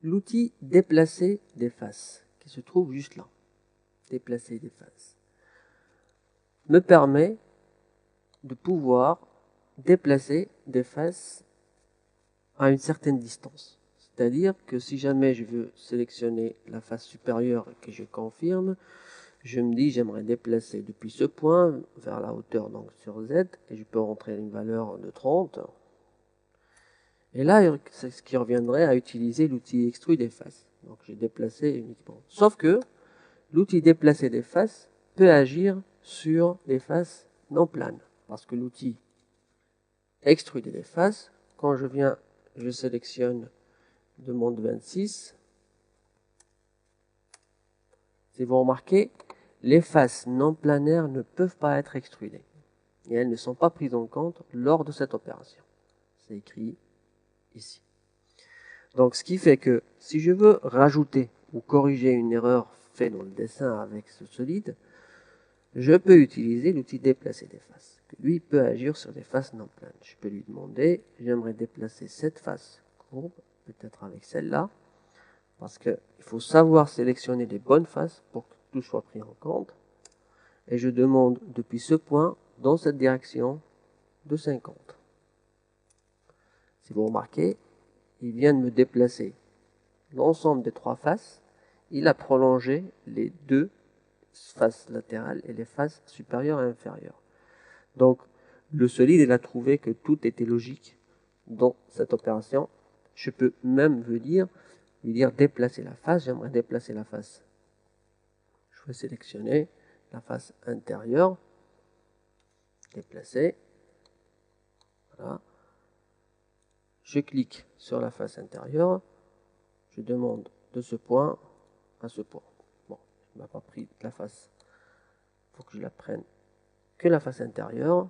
l'outil déplacer des faces, qui se trouve juste là, déplacer des faces, me permet de pouvoir déplacer des faces à une certaine distance. C'est-à-dire que si jamais je veux sélectionner la face supérieure et que je confirme, je me dis j'aimerais déplacer depuis ce point vers la hauteur, donc sur Z, et je peux rentrer une valeur de 30. Et là, c'est ce qui reviendrait à utiliser l'outil extrude des faces. Donc j'ai déplacé uniquement. Sauf que l'outil déplacer des faces peut agir sur les faces non planes. Parce que l'outil extruder des faces, quand je sélectionne demande 26, si vous remarquez, les faces non planaires ne peuvent pas être extrudées. Et elles ne sont pas prises en compte lors de cette opération. C'est écrit ici. Donc ce qui fait que si je veux rajouter ou corriger une erreur faite dans le dessin avec ce solide, je peux utiliser l'outil déplacer des faces. Lui peut agir sur des faces non planes. Je peux lui demander, j'aimerais déplacer cette face courbe, peut-être avec celle-là, parce qu'il faut savoir sélectionner les bonnes faces pour que tout soit pris en compte. Et je demande depuis ce point, dans cette direction, de 50. Si vous remarquez, il vient de me déplacer l'ensemble des trois faces. Il a prolongé les deux faces latérales et les faces supérieures et inférieures. Donc, le solide, il a trouvé que tout était logique dans cette opération. Je peux même lui dire déplacer la face. J'aimerais déplacer la face. Je vais sélectionner la face intérieure. Déplacer. Voilà. Je clique sur la face intérieure. Je demande de ce point à ce point. Bon, il ne m'a pas pris la face. Il faut que je la prenne que la face intérieure.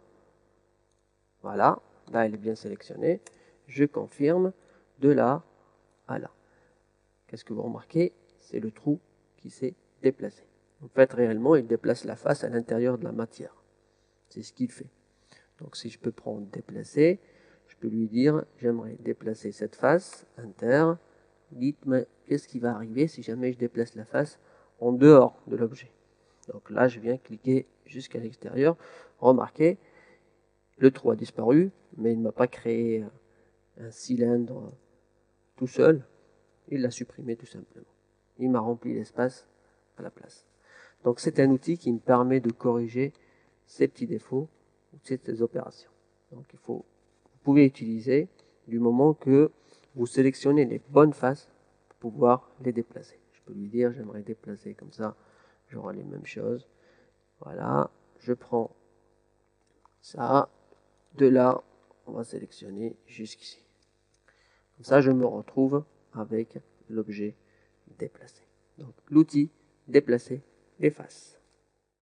Voilà, là elle est bien sélectionnée. Je confirme de là à là. Qu'est-ce que vous remarquez? C'est le trou qui s'est déplacé. En fait, réellement, il déplace la face à l'intérieur de la matière. C'est ce qu'il fait. Donc si je peux prendre déplacer, je peux lui dire, j'aimerais déplacer cette face, inter. Dites-moi, qu'est-ce qui va arriver si jamais je déplace la face en dehors de l'objet? Donc là, je viens cliquer jusqu'à l'extérieur. Remarquez, le trou a disparu, mais il ne m'a pas créé un cylindre tout seul. Il l'a supprimé tout simplement. Il m'a rempli l'espace à la place. Donc c'est un outil qui me permet de corriger ces petits défauts ou ces opérations. Donc vous pouvez utiliser du moment que vous sélectionnez les bonnes faces pour pouvoir les déplacer. Je peux lui dire j'aimerais déplacer comme ça, j'aurai les mêmes choses. Voilà, je prends ça. De là, on va sélectionner jusqu'ici. Comme ça, je me retrouve avec l'objet déplacé. Donc, l'outil déplacer les faces.